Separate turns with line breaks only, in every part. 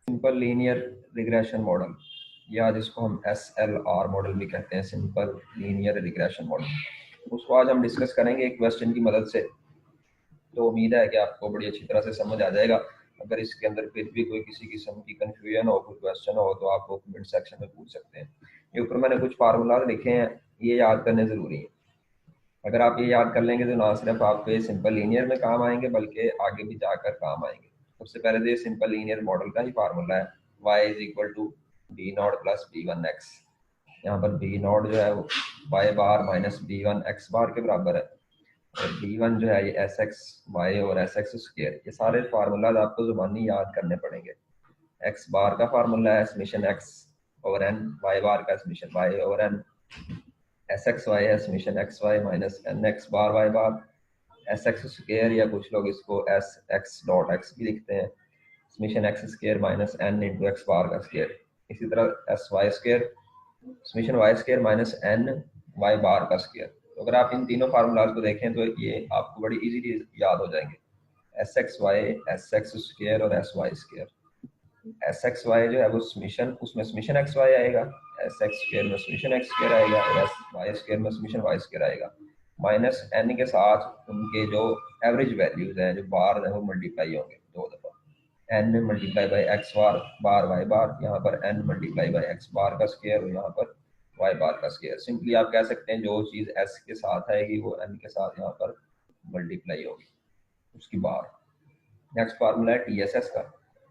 Simple linear regression model, या जिसको हम SLR मॉडल भी कहते हैं, सिंपल लीनियर रिग्रेशन मॉडल, उसको आज हम डिस्कस करेंगे एक क्वेश्चन की मदद से। तो उम्मीद है कि आपको बड़ी अच्छी तरह से समझ आ जाएगा। अगर इसके अंदर फिर भी कोई किसी किस्म की कन्फ्यूजन हो, कोई क्वेश्चन हो, तो आप वो कमेंट सेक्शन में पूछ सकते हैं। ये ऊपर मैंने कुछ फार्मूला लिखे हैं, ये याद करने ज़रूरी है। अगर आप ये याद कर लेंगे तो ना सिर्फ आपके सिंपल लीनियर में काम आएंगे बल्कि आगे भी जाकर काम आएंगे। सबसे पहले तो ये सिंपल लीनियर मॉडल का ही फार्मूला है, y is equal to B not plus B one x. यहाँ पर बी नॉट जो है वो y bar minus b one x bar के बराबर है, और बी वन जो है ये एस एक्स वाई और एस एक्स स्क्र। ये सारे फार्मूलाज आपको जुबानी याद करने पड़ेंगे। एक्स बार का फार्मूला है summation x over n, y bar का summation y over n, S x y है summation x Y minus N x bar Y bar, S x square या कुछ लोग इसको एस एक्स डॉट एक्स भी लिखते हैं, summation x square minus n into x bar का square. इसी तरह S y square summation y square minus n y bar का स्क्र। तो अगर आप इन तीनों फार्मूलाज को देखें तो ये आपको बड़ी इजीली याद हो जाएंगे। S x y, S x square और S y square. S x y जो है वो समीशन, उसमें समीशन एक्स वाई आएगा, एस एक्स स्क्र में समीशन एक्स स्क्र आएगा, और एस वाई स्क्र में समीशन वाई स्क्र आएगा, माइनस एन के साथ उनके जो एवरेज वैल्यूज हैं, जो बार है, वो मल्टीप्लाई होंगे दो दफा। N multiply by x bar bar Y bar, यहाँ पर n multiply by x bar का स्क्र और यहाँ पर वाई बार का स्क्र। सिंपली आप कह सकते हैं जो चीज़ एस के साथ आएगी वो एन के साथ यहाँ पर मल्टीप्लाई होगी, उसकी बार। नेक्स्ट फार्मूला है TSS का।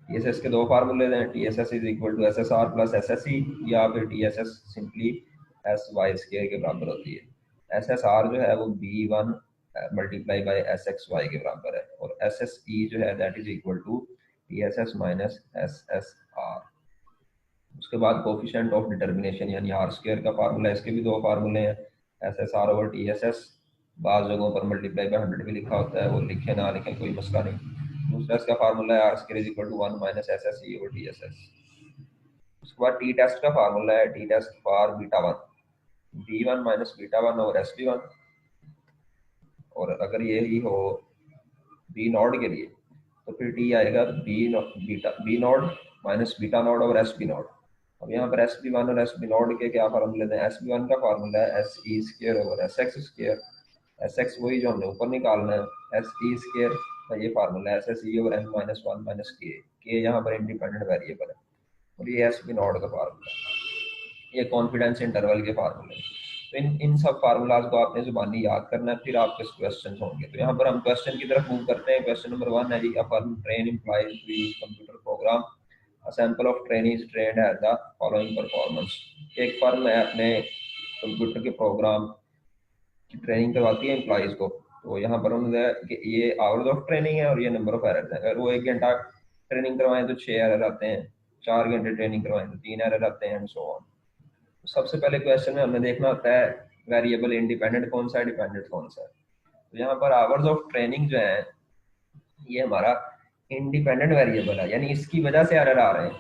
TSS के दो फार्मूले हैं, TSS is equal to SSR plus SSE, या फिर TSS सिंपली SY स्क्वायर के बराबर होती है। SSR जो है वो B1 मल्टीप्लाई बाई SXY के बराबर है, और SSE जो है that is equal to TSS minus SSR। उसके बाद कोफिशिएंट ऑफ डिटर्मिनेशन यानी आर स्क्वायर का फार्मूला, इसके भी दो फार्मूले हैं, SSR ओवर TSS। बाज़ जगहों पर मल्टीप्लाई बाई 100 भी लिखा होता है, वो लिखे ना लिखे कोई मसला नहीं। दूसरा इसका फार्मूला है R square is equal to 1 minus SSE over TSS। उसके बाद टी टेस्ट का फार्मूला है t test for beta one, B1 minus beta one over SB1। और अगर ये ही हो बी नॉट के लिए तो फिर टी आएगा b naught minus beta naught over SB naught. अब यहाँ पर SB1 और SB नॉट के क्या फार्मूले हैं? SB1 का फार्मूला है SE square over SX square. SX वही जो हमने ऊपर निकालना है, SE स्क्वायर का ये फार्मूला है SSE over n minus one minus के यहाँ पर इंडिपेंडेंट वेरिएबल है, और ये SB नॉट का फार्मूला है, ये कॉन्फिडेंस इंटरवल के फार्मूले। तो इन सब फार्मूलाज को आपने जुबानी याद करना है, फिर आपके क्वेश्चन होंगे। तो यहाँ पर हम क्वेश्चन की तरफ मूव करते हैं। क्वेश्चन नंबर 1 है जी, a firm train employees to use computer program, a sample of trainees trained at the following performance. एक फर्म है अपने कंप्यूटर के प्रोग्राम की ट्रेनिंग करवाती है एम्प्लॉइज को। तो यहाँ पर उन्होंने ये आवर्स ऑफ ट्रेनिंग है और ये नंबर ऑफ एरर्स है। अगर वो 1 घंटा ट्रेनिंग करवाएं तो 6 एरर आते हैं, 4 घंटे ट्रेनिंग करवाएं तो 3 एरर आते हैं, एंड सो ऑन। सबसे पहले क्वेश्चन में हमें देखना होता है वेरिएबल इंडिपेंडेंट कौन सा है, डिपेंडेंट कौन सा है। तो यहाँ पर आवर्स ऑफ ट्रेनिंग जो है ये हमारा इंडिपेंडेंट वेरिएबल है, यानी इसकी वजह से एरर आ रहे हैं।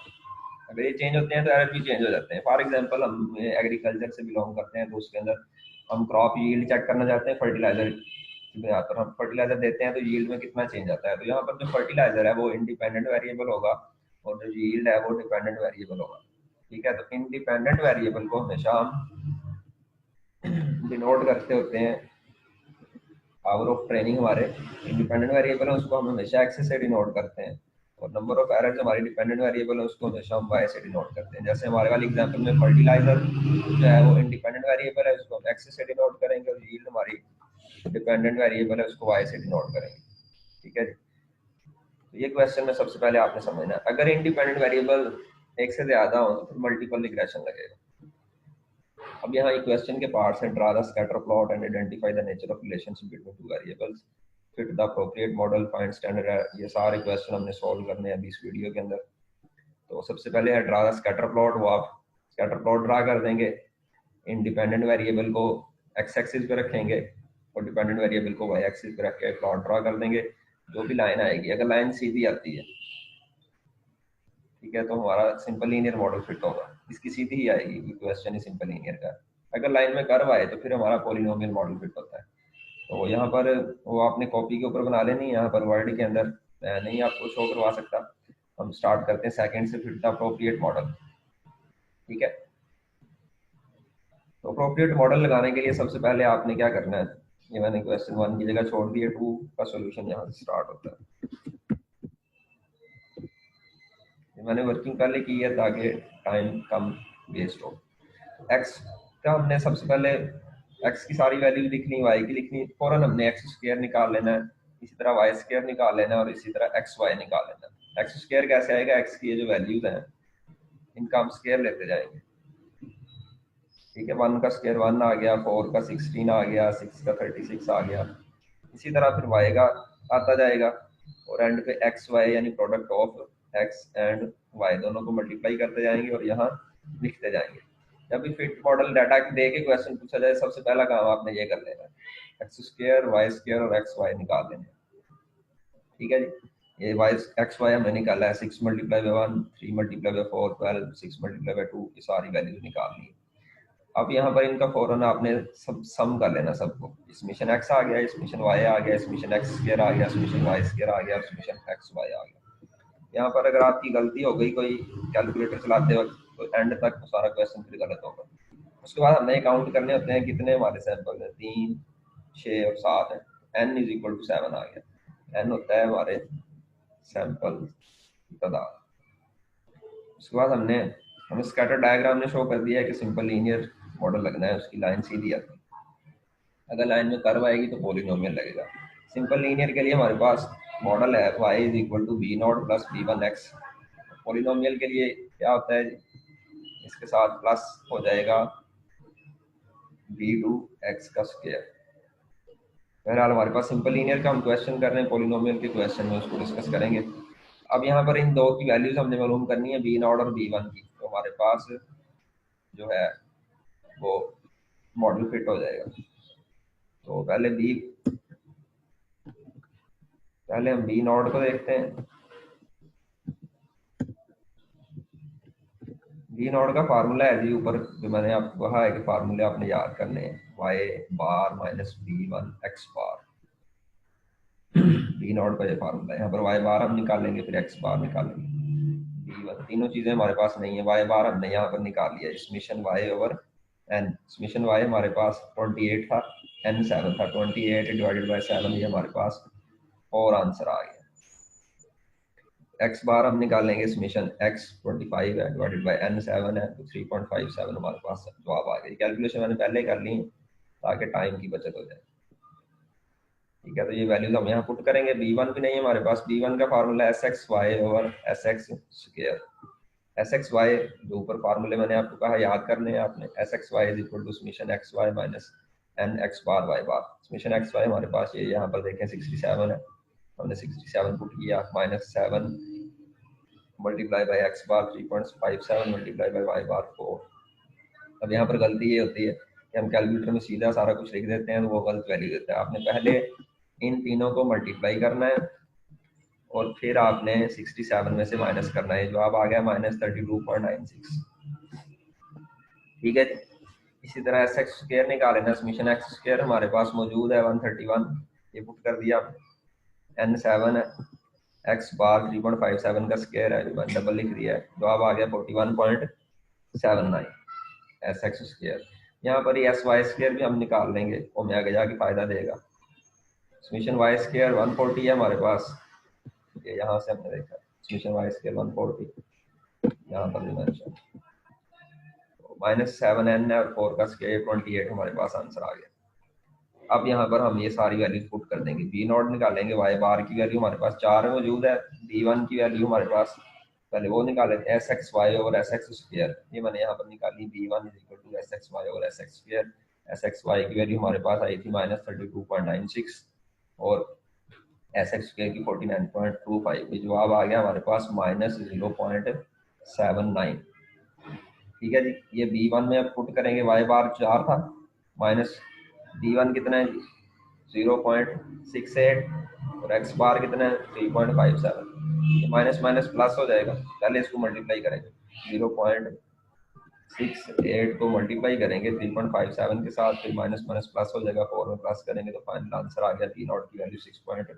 अगर ये चेंज होते हैं तो एरर भी चेंज हो जाते हैं। फॉर एग्जांपल हम एग्रीकल्चर से बिलोंग करते हैं, तो उसके अंदर हम क्रॉप यील्ड चेक करना चाहते हैं फर्टिलाइजर की बुनियाद पर। हम फर्टिलाइजर देते हैं तो यील्ड में कितना चेंज आता है। तो यहाँ पर जो फर्टिलाइजर है वो इंडिपेंडेंट वेरिएबल होगा, और जो यील्ड है वो डिपेंडेंट वेरिएबल होगा। ठीक है, तो इंडिपेंडेंट वेरिएबल को हमेशा हम डिनोट करते होते हैं आवर ऑफ ट्रेनिंग। हमारे इंडिपेंडेंट वेरिएबल है उसको हम हमेशा एक्स से डिनोट करते हैं, और नंबर ऑफ एरर्स हमारी डिपेंडेंट वेरिएबल है उसको हमेशा हम वाई से डिनोट करते हैं। जैसे हमारे वाले एग्जांपल में फर्टिलाइजर जो है वो इंडिपेंडेंट वेरिएबल है, उसको हम एक्स से डिनोट करेंगे, और यील्ड हमारी डिपेंडेंट वेरिएबल है, उसको वाई से डिनोट करेंगे। ठीक है जी, तो ये क्वेश्चन में सबसे पहले आपने समझना है। अगर इंडिपेंडेंट वेरिएबल एक से ज्यादा हो तो फिर मल्टीपल रिग्रेशन लगेगा। अब यहाँ एक क्वेश्चन के पार्ट्स हैं, draw the scatter plot and identify the nature of relationship between two variables, fit the appropriate model, find standard. ये सारे क्वेश्चन हमने सॉल्व करने हैं अभी इस वीडियो के अंदर। तो सबसे पहले है ड्रा द स्कैटर प्लॉट। वो आप स्कैटर प्लॉट ड्रा कर देंगे, इंडिपेंडेंट वेरिएबल को एक्स एक्सिस पे रखेंगे और डिपेंडेंट वेरिएबल को वाई एक्सिस पे रख के प्लॉट ड्रा कर देंगे। जो भी लाइन आएगी, अगर लाइन सीधी आती है, ठीक है, तो हमारा सिंपल लीनियर मॉडल फिट होगा। इसकी सीधी ही आएगी, क्वेश्चन ही सिंपल लीनियर का। अगर लाइन में कर्व आए तो फिर हमारा पॉलिनोमियल मॉडल फिट होता है। तो यहाँ पर वो आपने कॉपी के ऊपर बना लेनी है, यहाँ पर वर्ड के अंदर नहीं आपको शो करवा सकता। हम स्टार्ट करते हैं सेकंड से, फिट द अप्रोप्रिएट मॉडल। ठीक है, तो अप्रोप्रिएट मॉडल लगाने के लिए सबसे पहले आपने क्या करना है, ये मैंने क्वेश्चन 1 की जगह छोड़ दिया, 2 का सोल्यूशन यहाँ से स्टार्ट होता है। ये मैंने वर्किंग पहले की है ताकि टाइम कम वेस्ट हो। एक्स का हमने सबसे पहले एक्स की सारी वैल्यू लिखनी, वाई की लिखनी, फौरन हमने एक्स स्क्वायर निकाल लेना है, इसी तरह वाई स्क्वायर निकाल लेना है और इसी तरह एक्स वाई निकाल लेना है। एक्स स्क्वायर कैसे आएगा, एक्स की ये जो वैल्यूज हैं इनका हम स्क्वायर लेते जाएंगे। ठीक है, 1 का स्क्वायर 1 आ गया, 4 का 16 आ गया, 6 का 36 आ गया, इसी तरह फिर वाई का आता जाएगा और एंड पे एक्स वाई यानी product of x and y दोनों को मल्टीप्लाई करते जाएंगे और यहाँ लिखते जाएंगे। जब भी फिट मॉडल डाटा दे के क्वेश्चन पूछा जाए, सबसे पहला काम आपने ये कर लेना है, एक्स स्क्वायर वाई स्क्वायर और एक्स वाई निकाल लेना है। ठीक है जी, ये वाई एक्स वाई हमने निकाला है, 6 multiply by 1, 3 multiply by 4, 12, 6 multiply by 2, ये सारी वैल्यूज निकालनी है। अब यहाँ पर इनका फौरन आपने सब सम कर लेना सबको, इसमेशन एक्स आ गया, इसमेशन वाई आ गया, इसमेशन एक्स स्क्वायर आ गया, इसमेशन वाई स्क्वायर आ गया, इसमेशन एक्स वाई आ गया। यहाँ पर अगर आपकी गलती हो गई कोई कैलकुलेटर चलाते वक्त, तो एंड तक तो सारा क्वेश्चन फिर गलत होगा। उसके बाद हमने काउंट करने होते हैं कितने हमारे सैंपल हैं, 3, 6 और 7 है, n इज इक्वल टू 7 आ गया, n होता है हमारे सैंपल की तादाद। उसके बाद हमें स्कैटर डायग्राम ने शो कर दिया है कि सिंपल लीनियर मॉडल लगना है, उसकी लाइन सीधी आती है, अगर लाइन में कर्व आएगी तो पॉलिनोमियल लगेगा। सिंपल लीनियर के लिए हमारे पास मॉडल है y is equal to B not plus B one x. Polynomial के लिए क्या होता है, इसके साथ प्लस हो जाएगा बी टू एक्स का स्क्वायर। बहरहाल हमारे पास सिंपल लीनियर का हम क्वेश्चन कर रहे हैं, पॉलिनोमियल के क्वेश्चन में उसको डिस्कस करेंगे। अब यहाँ पर इन दो की वैल्यूज हमने मालूम करनी है, बी नॉट और बी वन की, तो हमारे पास जो है वो मॉडल फिट हो जाएगा। तो पहले हम बी नॉट को देखते हैं। बी नॉट का फार्मूला है जी, ऊपर जो मैंने आपको कहा है कि फार्मूले आपने याद करने हैं, y bar minus b one x bar. B naught का ये फार्मूला है, यहाँ पर वाई बार हम निकालेंगे, फिर एक्स बार निकालेंगे, बी वन, तीनों चीजें हमारे पास नहीं है। वाई बार हमने यहाँ पर निकाल लिया, summation y over n, summation y हमारे पास 28 था, एन 7 था, 28 डिवाइडेड बाई 7, ये हमारे पास और आंसर आ गया। एक्स बार हम निकालेंगे, समेशन एक्स 25 है डिवाइडेड बाई एन 7 है, तो 3.57 हमारे पास जवाब आ गया। कैलकुलेशन मैंने पहले कर ली ताकि टाइम की बचत हो जाए। ठीक है, तो ये वैल्यूज हम यहाँ पुट करेंगे। बी वन भी नहीं है हमारे पास, बी वन का formula S x Y over S x square. S x y जो ऊपर फार्मूले मैंने आपको कहा याद करने हैं आपने, S x Y is equal to summation X Y minus N x bar Y bar. Summation X Y हमारे पास ये यहाँ पर देखें 67 है, हमने 67 पुट किया, minus 7 multiply by x bar 3.57 multiply by y bar 4। अब यहाँ पर गलती ये होती है कि हम कैलकुलेटर में सीधा सारा कुछ लिख देते हैं, तो वो गलत वैल्यू देता है। आपने पहले इन तीनों को मल्टीप्लाई करना है और फिर आपने 67 में से माइनस करना है, जवाब आ गया -32.96। ठीक है जी, इसी तरह एस एक्स स्क्वायर निकालेना, समेशन एक्स स्क्वायर हमारे पास मौजूद है 131, ये पुट कर दिया, एन 7 है, एक्स बार 3.57 का स्क्वायर है, जो डबल लिख दिया है, जवाब आ गया 41.79 एस एक्स स्क्वायर। यहाँ पर ही एस वाई स्क्वायर भी हम निकाल लेंगे, वो मैं आगे जाके फायदा देगा। समेशन वाई स्क्वायर 140 है हमारे पास, ये यहाँ से हमने देखा समेशन वाई स्क्वायर 140, यहाँ पर भी मेंशन, -7n है और 4 का स्क्वायर 28 हमारे पास आंसर आ गया। अब यहाँ पर हम ये सारी वैल्यूज पुट कर देंगे, बी नॉट निकालेंगे, वाई बार की वैल्यू हमारे पास 4 मौजूद है, बी वन की वैल्यू हमारे पास पहले वो निकाले S x Y over S x square, ये मैंने यहाँ पर निकाली, B one is equal to S x Y over S x square. S x Y की वैल्यू हमारे पास आई थी -32.96 और एस एक्स स्क्वायर की 49.25, जवाब आ गया हमारे पास -0.79। ठीक है जी, ये बी वन में अब पुट करेंगे, वाई बार 4 था, माइनस बी वन कितना है 0.68 और एक्स बार कितना है 3.57, माइनस माइनस प्लस हो जाएगा, पहले इसको मल्टीप्लाई करेंगे, 0.68 को मल्टीप्लाई करेंगे 3.57 के साथ, फिर माइनस माइनस प्लस हो जाएगा, 4 में प्लस करेंगे तो फाइनल आंसर आ गया बी नॉट की वैल्यू 6.82।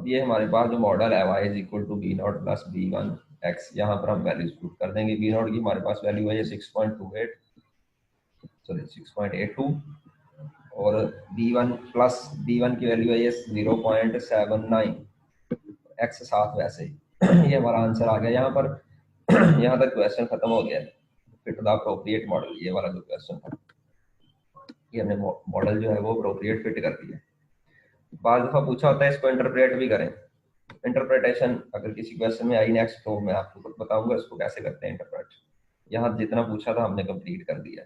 अब ये हमारे पास जो मॉडल है y is equal to B not plus B one x, यहाँ पर हम वैल्यूज पुट कर देंगे। बी नॉट की हमारे पास वैल्यू है ये 6.28 सॉरी 6.82 और बी वन की वैल्यू है ये 0.79, एक्स साथ वैसे ही ये हमारा आंसर आ गया यहाँ पर। यहाँ तक क्वेश्चन खत्म हो गया। फिट द अप्रोप्रिएट मॉडल, ये वाला जो क्वेश्चन था ये हमने मॉडल जो है वो अप्रोप्रिएट फिट कर दिया। बाद दफा पूछा होता है इसको इंटरप्रेट भी करें। इंटरप्रिटेशन अगर किसी क्वेश्चन में आई नेक्स्ट तो मैं आपको कुछ बताऊंगा इसको कैसे करते हैं इंटरप्रेट। यहाँ जितना पूछा था हमने कंप्लीट कर दिया।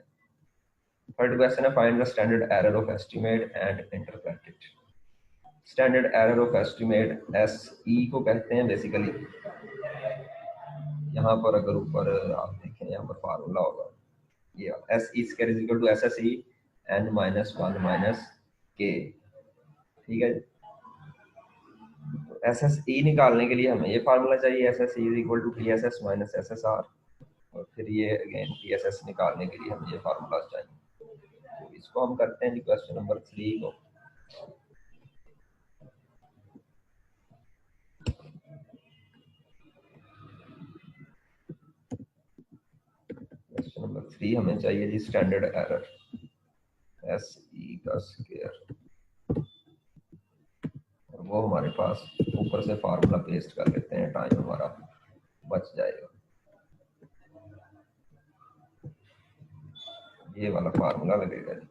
थर्ड क्वेश्चन है find the standard error of estimate and interpret it. Standard error of estimate SE को कहते हैं बेसिकली। यहाँ पर अगर ऊपर आप देखें यहाँ पर फार्मूला होगा ये SE square is equal to SSE n minus one minus K. ठीक है, तो SSE निकालने के लिए हमें ये फार्मूला चाहिए, SSE is equal to TSS minus SSR, और फिर ये अगेन TSS निकालने के लिए हमें ये फार्मूला चाहिए। तो इसको हम करते हैं जी क्वेश्चन नंबर 3 को। क्वेश्चन नंबर 3 हमें चाहिए जी स्टैंडर्ड एरर SE का स्क्वायर, और वो हमारे पास ऊपर से फार्मूला पेस्ट कर लेते हैं, टाइम हमारा बच जाएगा। ये वाला फार्मूला लगेगा जी।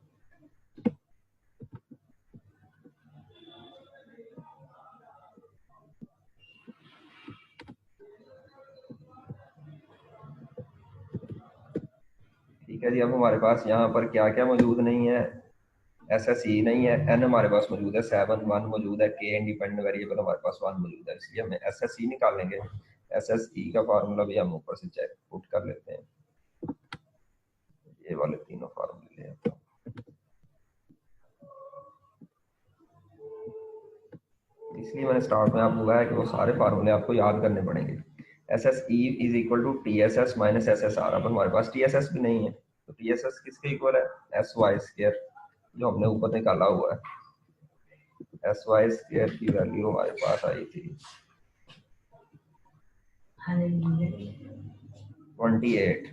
ठीक है जी, अब हमारे पास यहाँ पर क्या क्या मौजूद नहीं है, SSE नहीं है, n हमारे पास मौजूद है 7, 1 मौजूद है, k इंडिपेंडेंट वेरिएबल हमारे पास 1 मौजूद है, इसलिए हमें SSE निकालेंगे। SSE का फार्मूला भी हम ऊपर से चेक पुट कर लेते हैं। ये वाले तीनों फार्मूले ले आते हैं। इसलिए मैंने स्टार्ट में आपको कहा है कि वो सारे फार्मूले आपको याद करने पड़ेंगे। SSE is equal to TSS minus SSR। अब हमारे पास TSS भी नहीं है, तो TSS किसके इक्वल है, SY स्क्वायर, जो हमने ऊपर निकाला हुआ है। SY स्क्वायर की वैल्यू हमारे पास आई थी 28।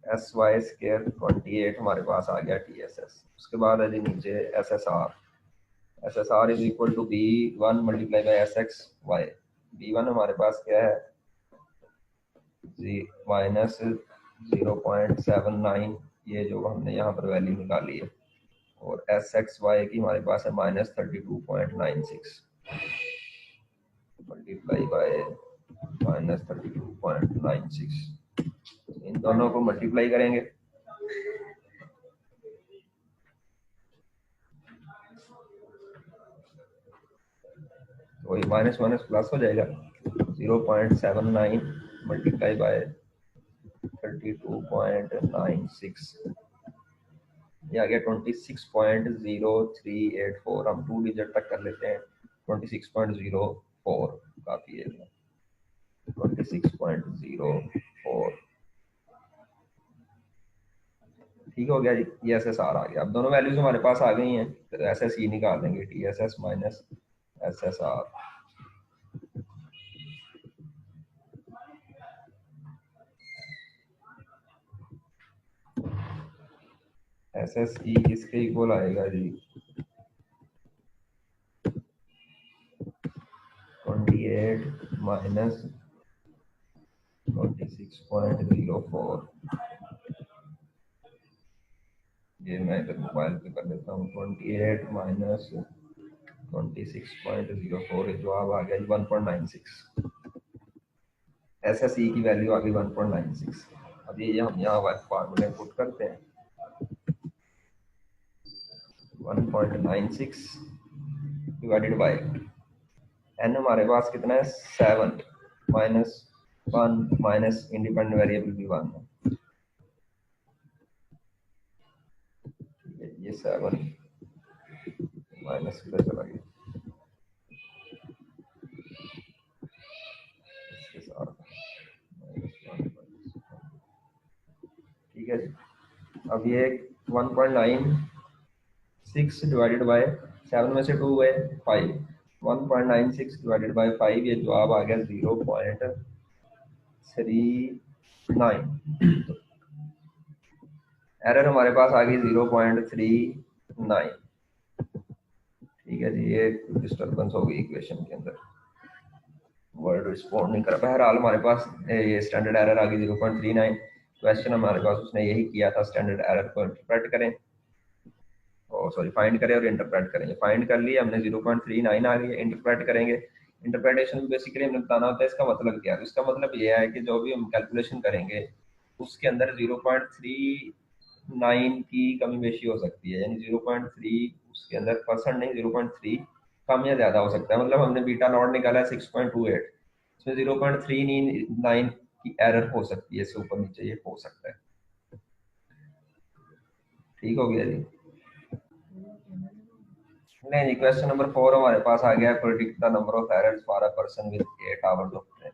SY स्क्वायर 28 हमारे पास आ गया TSS। उसके बाद है जी नीचे SSR is equal to B1 multiply by SXY। B1 हमारे पास क्या है माइनस 0.79, ये जो हमने यहाँ पर वैल्यू निकाली है, और SXY की हमारे पास है माइनस 32.96 मल्टीप्लाई बाय माइनस 32.96। इन दोनों को मल्टीप्लाई करेंगे तो ये माइनस माइनस प्लस हो जाएगा। 0.79 मल्टीप्लाई बाय 32.96, ये आ गया 26.0384। हम 2 डिजिट तक कर लेते हैं। 26.04 काफी है, 26.04 ठीक हो गया जी। ये SSR आ गया। अब दोनों वैल्यूज हमारे पास आ गई हैं, तो SSE निकाल देंगे, TSS माइनस SSR। SSE किसके इक्वल आएगा जी, 28 माइनस 26.04। ये मैं इधर मोबाइल पे कर लेता हूँ। 28 माइनस 26.04, जवाब आ गया 1.96। SSE की वैल्यू आ गई 1.96। अब ये हम यहाँ फार्मूले पुट करते हैं। 1.96 डिवाइडेड बाय n हमारे पास कितना है 7 माइनस 1 माइनस इंडिपेंडेंट वेरिएबल भी 1 है। ये 7 माइनस किधर चला गया, इसके साथ ठीक है जी। अब ये 1.9 6 डिवाइडेड बाय 7 में से 2 गए 5, 1.96 डिवाइडेड बाय 5, ये जवाब आ गया 0.39। एरर हमारे पास आ गई 0.39। ठीक है जी, ये डिस्टर्बेंस हो गई इक्वेशन के अंदर, वर्ड रिस्पॉन्ड नहीं कर। बहरहाल हमारे पास ये स्टैंडर्ड एरर आ गई 0.39। क्वेश्चन हमारे पास उसने यही किया था, स्टैंडर्ड एरर को इंटरप्रेट करें और सॉरी फाइंड करें और इंटरप्रेट करेंगे। फाइंड कर लिया हमने, 0.39 आ गई है, इंटरप्रेट करेंगे। इंटरप्रेटेशन में बेसिकली हमें बताना होता है इसका मतलब क्या है। इसका मतलब ये है कि जो भी हम कैलकुलेशन करेंगे उसके अंदर 0.39 की कमी बेशी हो सकती है, यानी 0.3 उसके अंदर परसेंट नहीं, 0.3 कम या ज्यादा हो सकता है। मतलब हमने बीटा नॉट निकाला है 6.28, इसमें 0.39 की एरर हो सकती है, इससे ऊपर नीचे ये हो सकता है। ठीक हो गया जी। नहीं, क्वेश्चन नंबर 4 हमारे पास आ गया है, predict the number of errors for a person with 8 hours of training.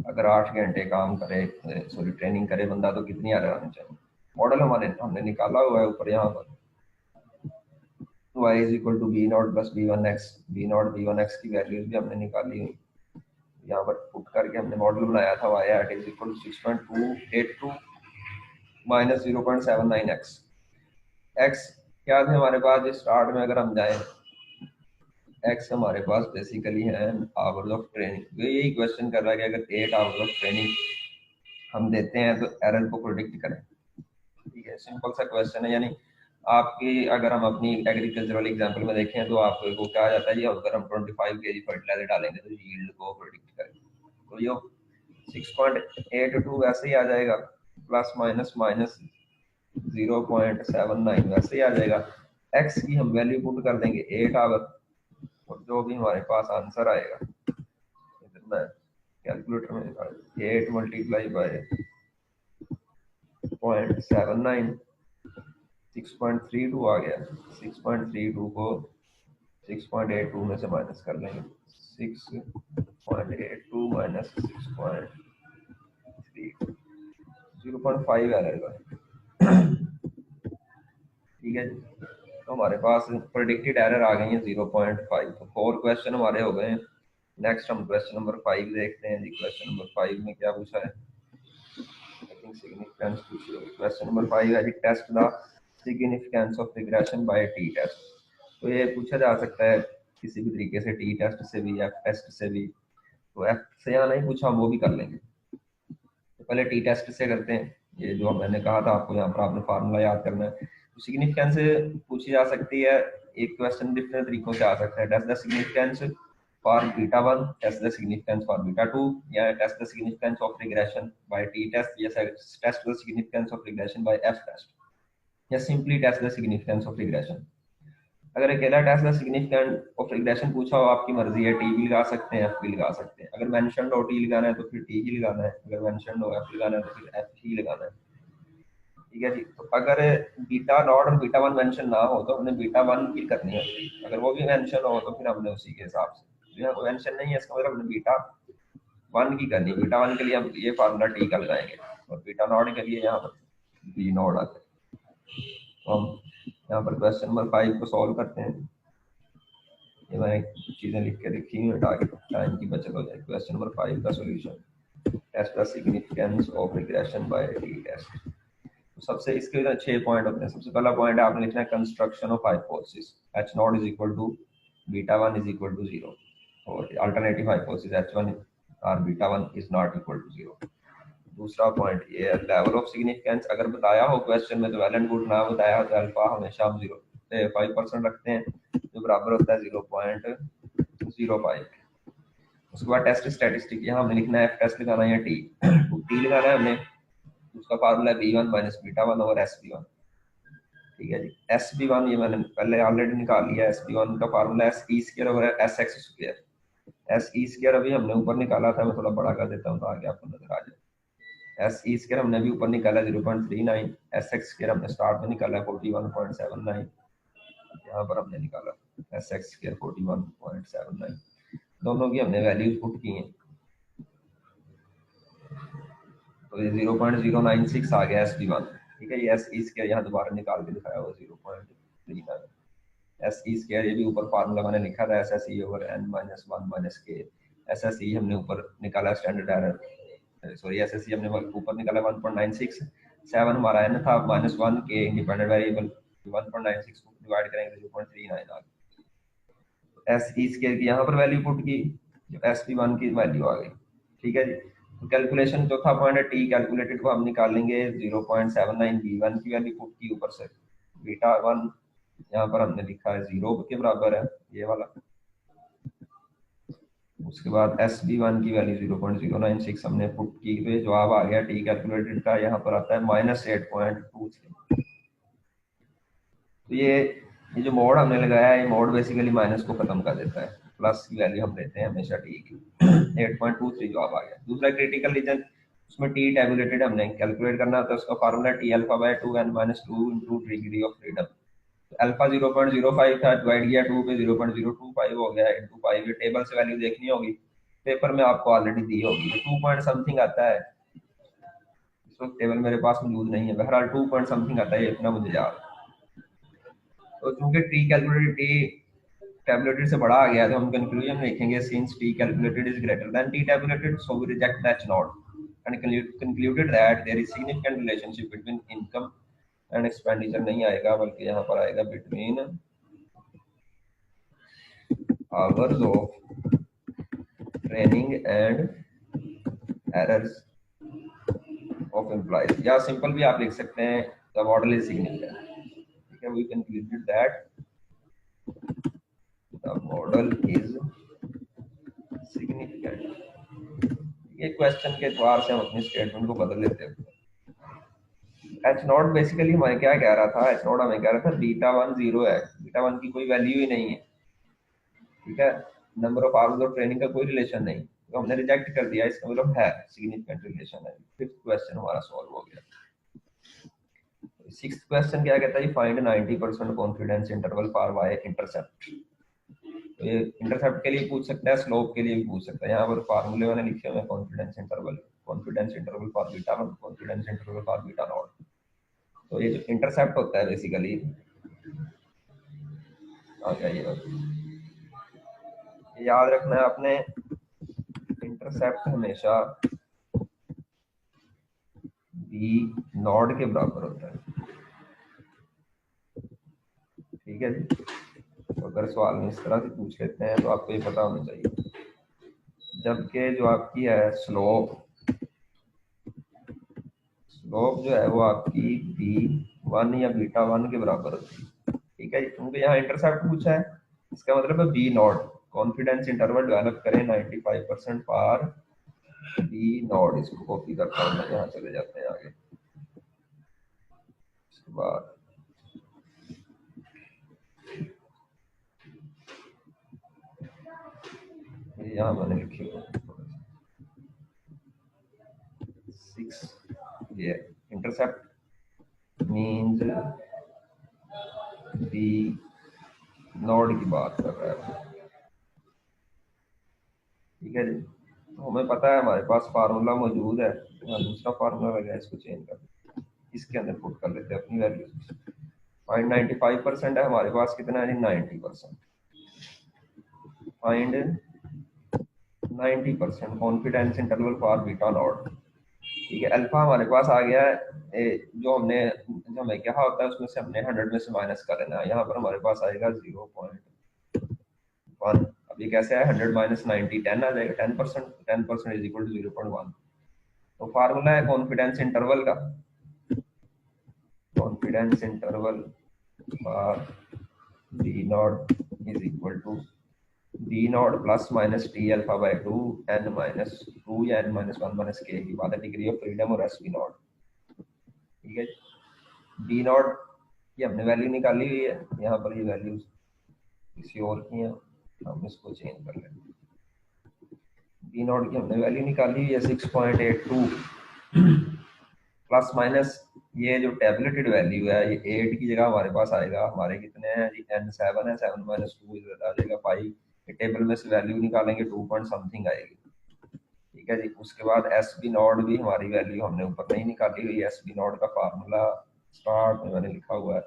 अगर 8 घंटे काम करे, सॉरी ट्रेनिंग करे बंदा, तो कितनी एरर आनी चाहिए। मॉडल हमने निकाला हुआ है ऊपर यहाँ पर, y is equal to B not plus B one X. B not B one X की वैल्यूज भी हमने निकाली हुई, यहाँ पर पुट करके हमने मॉडल बनाया था y at is equal to 6.282 minus 0.79x। x क्या थे हमारे पास स्टार्ट में, अगर हम जाए एक्स हमारे पास बेसिकली है आवर्स ऑफ ट्रेनिंग। तो यही क्वेश्चन कर रहा है कि अगर 8 आवर्स ऑफ ट्रेनिंग हम देते हैं तो एरर को प्रोडिक्ट करें। ठीक है, सिंपल सा क्वेश्चन है। यानी आपकी अगर हम अपनी एग्रीकल्चरल एग्जांपल में देखें तो आपको क्या आ जाता है, ये अगर हम 25 केजी फर्टिलाइजर डालेंगे तो यील्ड को प्रोडिक्ट करें, तो ये 6.82 वैसे ही आ जाएगा, प्लस माइनस माइनस 0.79 वैसे ही आ जाएगा। एक्स की हम वैल्यू पुट कर देंगे 8 आवर, और जो भी हमारे पास आंसर आएगा, इधर मैं कैलकुलेटर में निकाल, 8 मल्टीप्लाई बाय 0.79, 6.32 आ गया। 6.32 को 6.82 में से माइनस कर लेंगे, 6.82 माइनस 6.3, 0.5 आ जाएगा। ठीक है, तो हमारे पास प्रेडिक्टेड एरर आ गई है 0.5। तो 4 क्वेश्चन हमारे हो गए हैं। नेक्स्ट हम क्वेश्चन नंबर 5 देखते हैं जी। क्वेश्चन नंबर 5 में क्या पूछा है, सिग्निफिकेंस पूछी होगी। क्वेश्चन नंबर 5 है जी, test the significance of regression by T test. तो ये पूछा जा सकता है किसी भी तरीके से, टी टेस्ट से भी, एफ टेस्ट से भी। तो एफ से यहाँ नहीं पूछा, हम वो भी कर लेंगे। तो पहले टी टेस्ट से करते हैं। ये जो मैंने कहा था आपको, यहाँ पर आपने फार्मूला याद करना है। तो सिग्निफिकेंस पूछी जा सकती है, एक क्वेश्चन डिफरेंट तरीकों से आ सकता है। Test the significance for beta one, test the significance for beta two, या test the significance of regression by T test, या test the significance of regression by F test, या simply test the significance of regression. अगर अकेला test the significant of regression पूछा हो, आपकी मर्जी है, टी भी लगा सकते हैं, एफ भी लगा सकते हैं। अगर मेंशन्ड हो टी लगाना है तो फिर टी ही लगाना है, अगर मेंशन्ड हो एफ लगाना है तो फिर एफ ही लगाना है। ठीक है जी। तो अगर बीटा नॉट और बीटा वन मेंशन ना हो तो हमने बीटा वन की करनी है, अगर वो भी मेंशन हो तो फिर हमने उसी के हिसाब से, जो मेंशन नहीं है इसका मतलब हमने बीटा वन की करनी है। बीटा वन के लिए हम ये फार्मूला टी का लगाएंगे, और बीटा नॉट के लिए यहाँ पर बी नॉट आता है। तो हम यहाँ पर क्वेश्चन नंबर 5 को सॉल्व करते हैं। ये मैंने चीजें लिख के रखी हुई ताकि टाइम की बचत हो जाए। क्वेश्चन नंबर 5 का solution, test the significance of regression by T test. तो सबसे इसके 6 पॉइंट होते हैं। सबसे पहला पॉइंट है, आपने लिखना है construction of hypothesis, H not is equal to beta one is equal to 0, और अल्टरनेटिव हाइपोथेसिस एच वन और beta one is not equal to 0। दूसरा पॉइंट ये है, लेवल ऑफ सिग्निफिकेंस अगर बताया हो क्वेश्चन में तो वेल एंड गुड, ना बताया हो तो अल्फा हमेशा हम 5% रखते हैं, जो बराबर होता है 0.05। उसके बाद टेस्ट स्टैटिस्टिक, यहाँ हमने लिखना है एफ टेस्ट लगाना है या टी, तो टी लगाना है हमने, उसका फार्मूला है B one minus beta one और एस बी वन। ठीक है जी, एस बी वन ये मैंने पहले ऑलरेडी निकाल लिया। एस बी वन का formula S E square over S x square. S E square अभी हमने ऊपर निकाला था, मैं थोड़ा बड़ा कर देता हूँ तो आगे आपको नजर आ जाए। एस ई स्क्वायर हमने अभी ऊपर निकाला 0.39, एस एक्स स्क्वायर हमने स्टार्ट में निकाला 41.79, यहाँ पर हमने निकाला एस एक्स स्क्वायर 41.79। दोनों की हमने वैल्यूज पुट की हैं, तो ये 0.096 आ गया एस बी वन। ठीक है, ये एस ई स्क्वायर यहाँ दोबारा निकाल के दिखाया हुआ 0.39। एस ई स्क्वायर ये भी ऊपर फार्मूला मैंने लिखा था, S S E over N minus one minus K. S S E हमने ऊपर निकाला standard error, sorry S S E हमने ऊपर निकाला 1.96, 7 हमारा एन था, minus one K independent variable, 1.96 को डिवाइड करेंगे 0.39 आ गई। एस ई स्क्वायर की यहाँ पर वैल्यू पुट की, जो एस पी वन की वैल्यू आ गई। ठीक है जी, तो कैलकुलेशन चौथा पॉइंट है टी कैलकुलेटेड को हम निकालेंगे 0.79, बी वन की वैल्यू पुट की ऊपर से, बीटा वन यहाँ पर हमने लिखा है 0 के बराबर है ये वाला। उसके बाद एस बी वन की वैल्यू 0.096 हमने पुट की, तो जवाब आ गया टी कैलकुलेटेड का, यहाँ पर आता है -8.23। तो ये जो मोड हमने लगाया है, ये मोड बेसिकली माइनस को खत्म कर देता है, प्लस की वैल्यू हम लेते हैं हमेशा टी की। 8.23 जवाब आ गया। दूसरा क्रिटिकल रीजन, उसमें टी टेबुलेटेड हमने कैलकुलेट करना होता है, उसका formula T alpha bye 2n-2 into degree of freedom. Alpha 0.05 था, डिवाइड किया 2 पे 0.025 हो गया इंटू पाई। ये टेबल से वैल्यू देखनी होगी, पेपर में आपको ऑलरेडी दी होगी, 2 पॉइंट समथिंग आता है, इस वक्त टेबल मेरे पास मौजूद नहीं है, बहरहाल 2 पॉइंट समथिंग आता है, ये इतना मुझे याद है। तो चूंकि टी कैलकुलेटेड टी टेबुलेटेड से बड़ा आ गया, तो हम कंक्लूजन में लिखेंगे since T calculated is greater than T tabulated, so we reject that not and concluded that there is significant relationship between income and expenditure नहीं आएगा, बल्कि यहाँ पर आएगा between hours of training and errors of employees, या simple भी आप लिख सकते हैं द मॉडल इज सिग्निफिकेंट। ठीक है, we concluded that the model is significant. ये क्वेश्चन के द्वार से हम अपनी स्टेटमेंट को बदल लेते हैं। एच नॉट बेसिकली हमें क्या कह रहा था, एच नॉट हमें कह रहा था बीटा वन 0 है, बीटा वन की कोई वैल्यू ही नहीं है। ठीक है, number of hours of training का कोई रिलेशन नहीं, तो हमने रिजेक्ट कर दिया, इसका मतलब है सिग्निफिकेंट रिलेशन है। फिफ्थ क्वेश्चन हमारा सॉल्व हो गया। सिक्स्थ क्वेश्चन क्या कहता है, find 90% confidence interval for Y intercept. तो ये इंटरसेप्ट के लिए पूछ सकता है, स्लोप के लिए भी पूछ सकता है। यहाँ पर फार्मूले मैंने लिखे हुए हैं, confidence interval for beta one, confidence interval for beta not. तो ये जो इंटरसेप्ट होता है बेसिकली आ गया, ये याद रखना है आपने, इंटरसेप्ट हमेशा बी नॉट के बराबर होता है। ठीक है जी, तो अगर सवाल में इस तरह से पूछ लेते हैं तो आपको ये पता होना चाहिए, जबकि जो आपकी है स्लोप जो है वो आपकी बी वन या बीटा वन के बराबर होती है। ठीक है जी, क्योंकि यहाँ इंटरसेप्ट पूछा है, इसका मतलब है B not, confidence interval develop करें 95% फॉर बी नॉट। इसको कॉपी करता हूँ मैं, यहाँ चले जाते हैं आगे। इसके बाद यहाँ मैंने लिखी हुई 6, ये इंटरसेप्ट मीन्स बी नॉट की बात कर रहा है। ठीक है जी, तो हमें पता है हमारे पास फार्मूला मौजूद है, तो दूसरा फार्मूला लगा, इसको चेंज कर, इसके अंदर पुट कर लेते हैं अपनी वैल्यू। फाइंड 95% है हमारे पास, कितना है 90%। Find 90% confidence interval for beta not. ठीक है, अल्फा हमारे पास आ गया है, जो हमें क्या होता है उसमें से हमने 100 में से माइनस कर लेना है। यहाँ पर हमारे पास आएगा 0.1। अब ये कैसे है, 100 माइनस 90 10 आ जाएगा, 10%, 10% इज इक्वल टू 0.1। तो फार्मूला है कॉन्फिडेंस इंटरवल का, confidence interval for D not is equal to D not plus minus T alpha by 2 n minus 2 या n माइनस 1 माइनस के की बात है, डिग्री ऑफ फ्रीडम और एस बी नॉट। ठीक है, डी नॉट की हमने वैल्यू निकाली हुई है, यहाँ पर ये वैल्यू किसी और की है, हम इसको चेंज कर लेंगे। डी नॉट की हमने वैल्यू निकाली हुई है 6.82 प्लस माइनस ये जो टेबलेटेड वैल्यू है, ये 8 की जगह हमारे पास आएगा, हमारे कितने हैं जी, n7 है, 7 माइनस 2 इधर आ जाएगा 5। टेबल में से वैल्यू निकालेंगे 2 पॉइंट समथिंग आएगी। ठीक है जी, उसके बाद एस बी नॉट भी हमारी वैल्यू हमने ऊपर नहीं निकाली हुई, एस बी नॉट का फार्मूला स्टार्ट में मैंने लिखा हुआ है,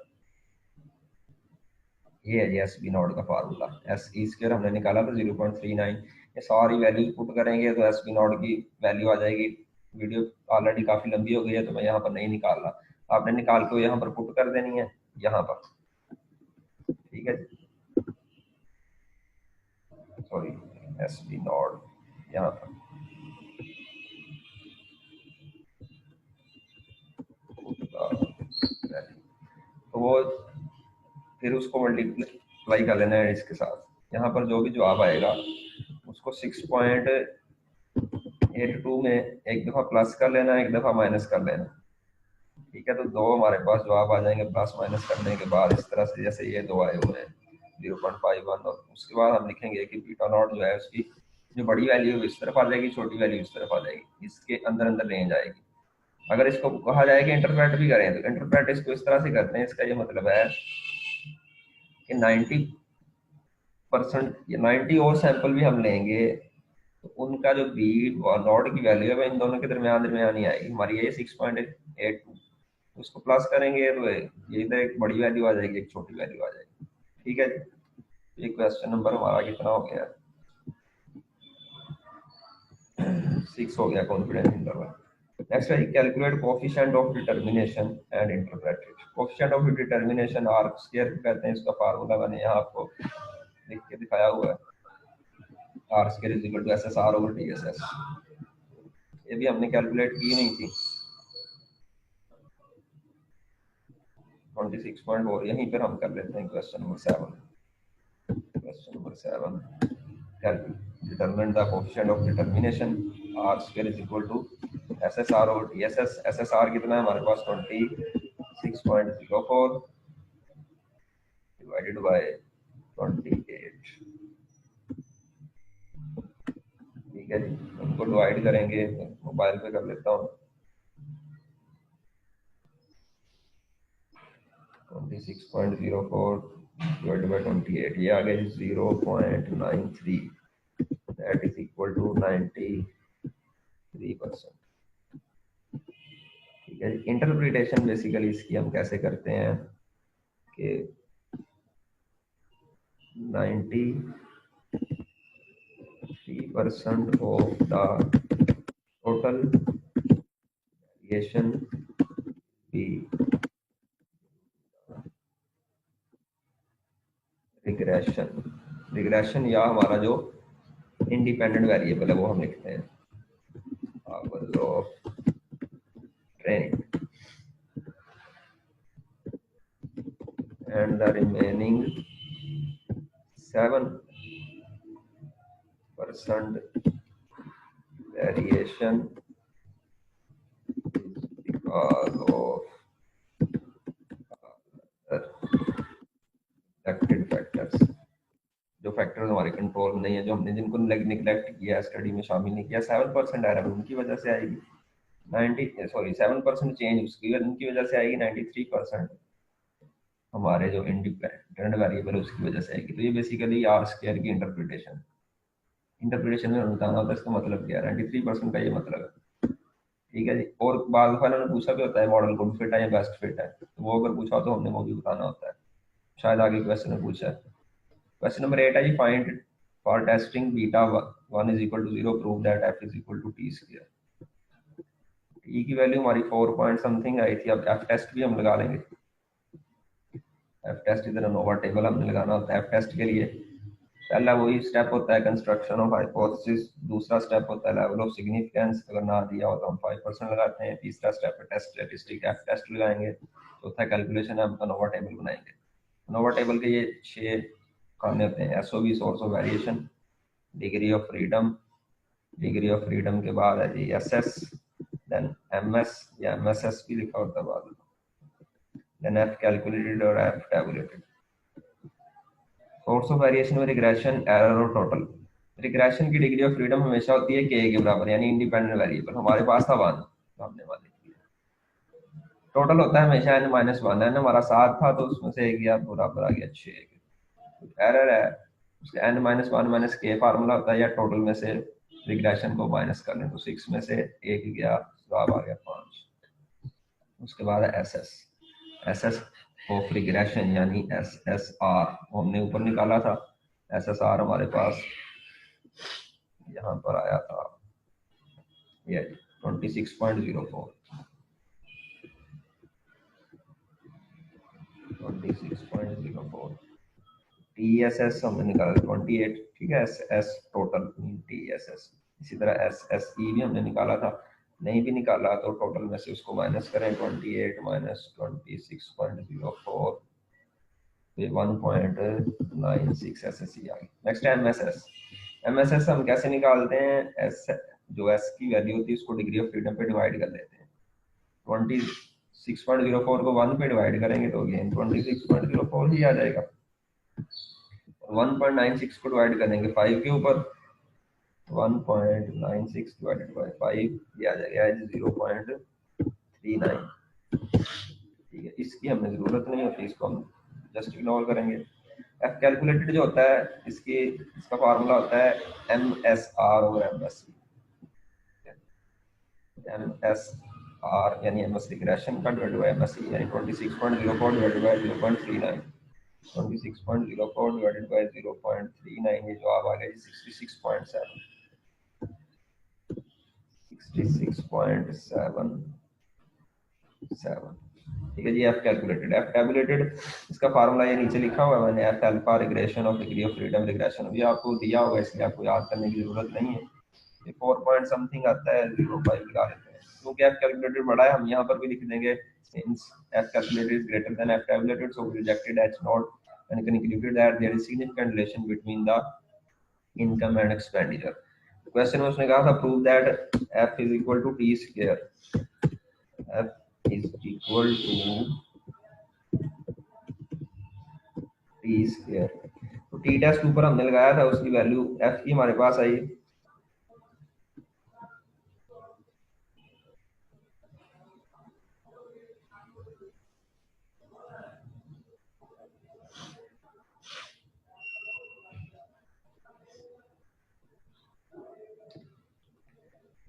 ये है जी एस बी नॉट का फार्मूला। एस ई स्क्वायर हमने निकाला था 0.39। ये सारी वैल्यूज पुट करेंगे तो एस बी नॉट की वैल्यू आ जाएगी। वीडियो ऑलरेडी काफ़ी लंबी हो गई है तो मैं यहाँ पर नहीं निकाल रहा, आपने निकाल के यहाँ पर पुट कर देनी है यहाँ पर, ठीक है। सॉरी, एस बी नॉट यहाँ पर, तो वो फिर उसको मल्टीप्लाई कर लेना है इसके साथ। यहाँ पर जो भी जवाब आएगा उसको 6.82 में एक दफ़ा प्लस कर लेना, एक दफ़ा माइनस कर लेना, ठीक है। तो दो हमारे पास जवाब आ जाएंगे प्लस माइनस करने के बाद, इस तरह से जैसे ये दो आए हुए हैं 0.51। और उसके बाद हम लिखेंगे कि बीटा नॉट जो है उसकी जो बड़ी वैल्यू इस तरफ आ जाएगी, छोटी वैल्यू इस तरफ आ जाएगी, इसके अंदर अंदर रेंज आएगी। अगर इसको कहा जाए कि इंटरप्रेट भी करें तो इंटरप्रेट इसको इस तरह से करते हैं, इसका ये मतलब है कि 90% या 90 और सैंपल भी हम लेंगे तो उनका जो बी और नॉट की वैल्यू है वह इन दोनों के दरमियान ही आएगी। हमारी ये 6.82, उसको प्लस करेंगे तो ये इधर एक बड़ी वैल्यू आ जाएगी, एक छोटी वैल्यू आ जाएगी, ठीक है जी। ये क्वेश्चन नंबर हमारा कितना हो गया, 6 हो गया, कॉन्फिडेंस इंटरवल। नेक्स्ट है calculate coefficient of determination and interpret it. Coefficient of determination R square कहते हैं, इसका फार्मूला मैंने यहाँ आपको लिख के दिखाया हुआ है, R square is equal to S S R over T S S. ये भी हमने कैलकुलेट की नहीं थी। 26.4 यहीं पर हम कर लेते हैं question number 7। Question number 7, determine the coefficient of determination r square is equal to SSR over TSS। SSR कितना है हमारे पास 26.04 divided by 28, ठीक है जी। उनको डिवाइड करेंगे, मोबाइल पे कर लेता हूँ, 26.04 divided by 28, ये आ गया 0.93, that is equal to 93%, ठीक है। इंटरप्रिटेशन बेसिकली इसकी हम कैसे करते हैं कि 93% of the total variation be regression या हमारा जो इंडिपेंडेंट वेरिएबल है वो हम लिखते हैं power of training, and the remaining 7% variation is because of neglected factors। जो फैक्टर्स हमारे कंट्रोल में नहीं है, जो हमने जिनको निगलेक्ट किया, स्टडी में शामिल नहीं किया, 7% एरर उनकी वजह से आएगी। 7% चेंज उनकी वजह से आएगी, 93% हमारे जो इंडिपेंडेंट वेरिएबल है उसकी वजह से आएगी। तो ये बेसिकली आर स्क्वायर की इंटरप्रिटेशन में बताना होता है, इसका मतलब क्या है, 93% का ये मतलब है, ठीक है जी। और बाद वालों ने पूछा भी होता है मॉडल गुड फिट है या बेस्ट फिट है, तो वो अगर पूछा तो हमने वो भी बताना होता है, शायद आगे क्वेश्चन में पूछा है। क्वेश्चन नंबर 8 है जी, find for testing beta 1 is equal to 0 prove that F is equal to T square. T की वैल्यू हमारी 4 पॉइंट समथिंग आई थी, अब एफ टेस्ट भी हम लगा लेंगे। एफ टेस्ट इधर नोवा टेबल हमने लगाना होता है। एफ टेस्ट के लिए पहला वही स्टेप होता है कंस्ट्रक्शन ऑफ हाइपोथेसिस, दूसरा स्टेप होता है लेवल ऑफ सिग्निफिकेंस, अगर ना दिया हो तो हम 5% लगाते हैं, तीसरा स्टेप है टेस्ट स्टैटिस्टिक, एफ टेस्ट लगाएंगे, चौथा कैलकुलेशन है, हम अनोवा टेबल बनाएंगे। अनोवा टेबल के ये 6 खाने होते हैं, SOV source of variation, degree of freedom के बाद है जी एसएस, देन एमएस या एमएसएस भी लिखा होता है बाद में, देन एफ कैलकुलेटेड और F tabulated. Source of variation में रिग्रेशन, एरर और टोटल। रिग्रेशन की डिग्री ऑफ फ्रीडम हमेशा होती है के के बराबर, यानी इंडिपेंडेंट वेरिएबल हमारे पास था 1 सामने वाले। टोटल होता है हमेशा n-1, n हमारा 7 था तो उसमें से 1 गया तो बराबर आ गया 6। एरर है उसके n-1 - k फार्मूला होता है, या टोटल में से रिग्रेशन को माइनस कर लें तो 6 में से 1 गया, जवाब आ गया 5। उसके बाद है S S, S of regression यानी SSR हमने ऊपर निकाला था। SSR हमारे पास यहाँ पर आया था ये 26.04 26.04। TSS हमने निकाला 28, ठीक है। S total TSS। इसी तरह SSE भी हमने निकाला था, नहीं भी निकाला तो टोटल में से उसको माइनस करें। 28 माइनस 26.04 ये 1.96 SSE आ गई। नेक्स्ट है MSS। MSS हम कैसे निकालते हैं? एस जो एस की वैल्यू होती है उसको डिग्री ऑफ फ्रीडम पे डिवाइड कर लेते हैं। 26.04 को 1 पे डिवाइड करेंगे तो अगेन 26.04 ही आ जाएगा। 1.96 को डिवाइड करेंगे 5 के ऊपर, 1.96 डिवाइडेड बाय 5 ये आ जाएगा 0.39। ठीक है, इसकी हमें जरूरत नहीं होती, इसको हम जस्ट इग्नोर करेंगे। एफ कैलकुलेटेड जो होता है इसका फार्मूला होता है MSR और MSE। MSR यानी एमएस रिग्रेशन का डिवाइड बाय MSE यानी 26.04 डिवाइडेड बाय 0.39। 26.04 डिवाइडेड बाय 0.39 ये जवाब आ गया 66.7। 66.77। ठीक है जी। एफ कैलकुलेटेड, एफ टैबुलेटेड इसका फार्मूला ये नीचे लिखा हुआ है मैंने, F alpha regression of degree of freedom regression. अभी आपको दिया होगा इसलिए आपको याद करने की जरूरत नहीं है। ये 4 पॉइंट समथिंग आता है, 0.5 लगा लेते हैं क्योंकि एफ कैलकुलेटेड बड़ा है। हम यहाँ पर भी लिख देंगे since f calculated is greater than f tabulated, so we rejected h naught and concluded that there is significant relation between the income and expenditure। Question में उसने कहा था prove that f is equal to t square, f is equal to t square। तो t test ऊपर हमने लगाया था, उसकी वैल्यू f की हमारे पास आई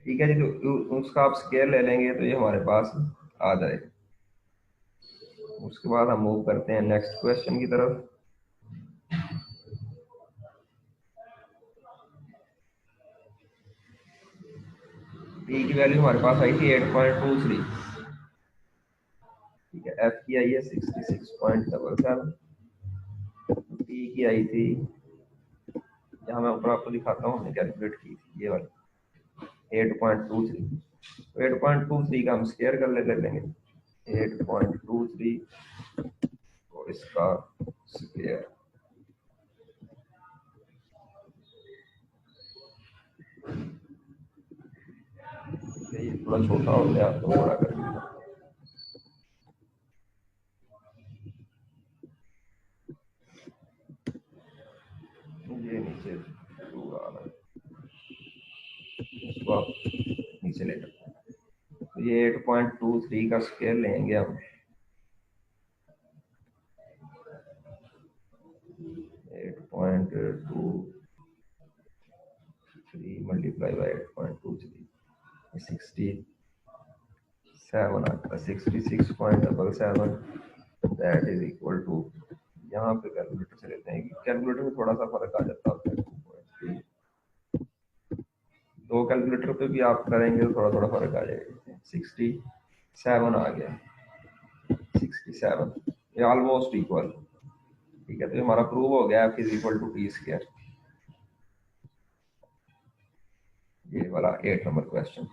ठीक है जी। तो उसका आप स्केयर ले लेंगे तो ये हमारे पास आ जाएगा। उसके बाद हम मूव करते हैं नेक्स्ट क्वेश्चन की तरफ। टी की वैल्यू हमारे पास आई थी 8.23। ठीक है, एफ की आई है 66.77। टी की आई थी, यहाँ मैं ऊपर आपको दिखाता हूँ हमने कैलकुलेट की थी ये वाली 8.23। तो 8.23 का हम स्केयर कर लेंगे 8.23 और इसका स्केयर। ये थोड़ा छोटा हो गया तो बड़ा कर दिया। ये नीचे इसको आप नीचे ले जाते हैं। तो ये 8.23 का स्केयर लेंगे हम 8.23 मल्टीप्लाई बाय 8.23 67 आता है 66.77। दैट इज इक्वल टू, यहाँ पे कैलकुलेटर से लेते हैं कि कैलकुलेटर में थोड़ा सा फर्क आ जाता है। 2.3 दो कैलकुलेटर पे भी आप करेंगे तो थोड़ा थोड़ा फर्क आ जाएगा। 67 आ गया 67, ये ऑलमोस्ट इक्वल। ठीक है, तो हमारा प्रूव हो गया F is equal to T square. ये वाला 8 नंबर क्वेश्चन।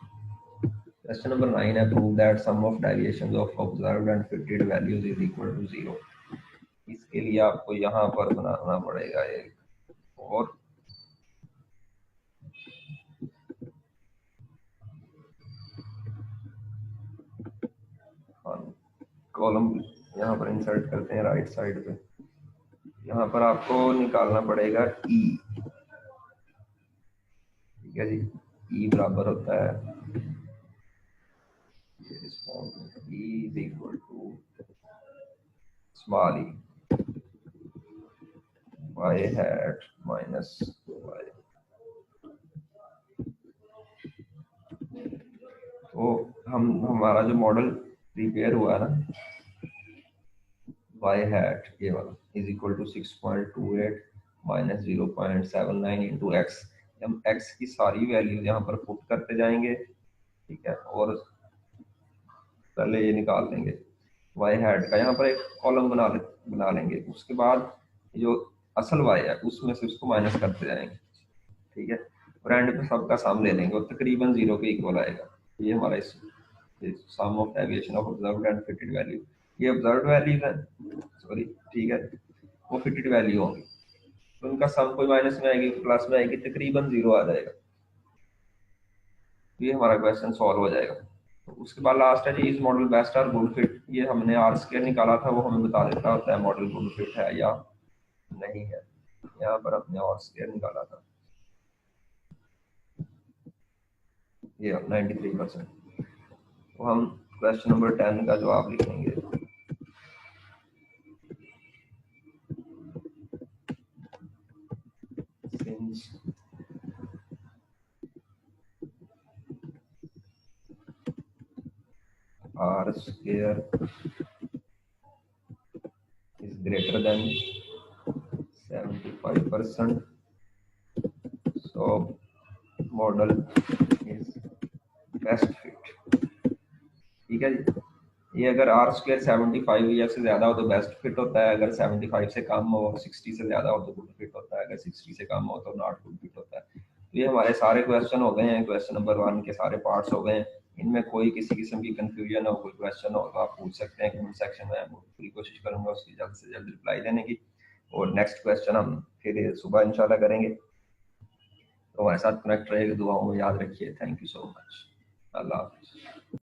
क्वेश्चन नंबर 9 है prove that sum of deviations of observed and fitted values is equal to 0। इसके लिए आपको यहाँ पर बनाना पड़ेगा एक और कॉलम यहाँ पर इंसर्ट करते हैं राइट साइड पे। यहाँ पर आपको निकालना पड़ेगा ई। ठीक है जी, ई बराबर होता है E is equal to small E Y hat minus Y. तो हमारा जो मॉडल प्रिपेयर हुआ ना, वाई हैट ये वाला is equal to 6.28 minus 0.79 into X. हम एक्स की सारी वैल्यूज यहाँ पर पुट करते जाएंगे, ठीक है, और पहले ये निकाल लेंगे वाई हैट का, यहाँ पर एक कॉलम बना लेंगे। उसके बाद जो असल वाई है उसमें से उसको माइनस करते जाएंगे, ठीक है, और एंड पे सबका सम ले लेंगे और तकरीबन जीरो के इक्वल आएगा। ये हमारा इस sum of deviation of observed and fitted value, ये ऑब्जर्व्ड वैल्यू है, सॉरी, ठीक है, वो फिटेड वैल्यू होंगी, तो उनका सम कोई माइनस में आएगी प्लस में आएगी, तकरीबन जीरो आ जाएगा। तो ये हमारा क्वेश्चन सॉल्व हो जाएगा। तो उसके बाद लास्ट है जी, इज मॉडल बेस्ट और गुड फिट। ये हमने आर स्क्वायर निकाला था, वो हमें बता देता होता है मॉडल गुड फिट है या नहीं है। यहाँ पर हमने आर स्क्वायर निकाला था, ये 93%। तो हम क्वेश्चन नंबर 10 का जवाब लिखेंगे। Since r square is greater than 75%, so model is best fit। ठीक है जी, ये अगर आर स्क्वायर 75 या से ज्यादा हो तो बेस्ट फिट होता है, अगर 75 से कम हो, 60 से ज्यादा हो तो गुड फिट होता है, अगर 60 से कम हो तो नॉट गुड फिट होता है। तो ये हमारे सारे क्वेश्चन हो गए हैं, क्वेश्चन नंबर 1 के सारे पार्ट्स हो गए हैं। इनमें कोई किसी किस्म की कंफ्यूजन हो, कोई क्वेश्चन हो तो आप पूछ सकते हैं कमेंट सेक्शन में, मैं पूरी कोशिश करूंगा उसकी जल्द से जल्द रिप्लाई देने की। और नेक्स्ट क्वेश्चन हम फिर सुबह इंशाल्लाह करेंगे। तो हमारे साथ कनेक्ट रहेगा, दुआओं में याद रखिए। Thank you so much. Allah हाफिज़।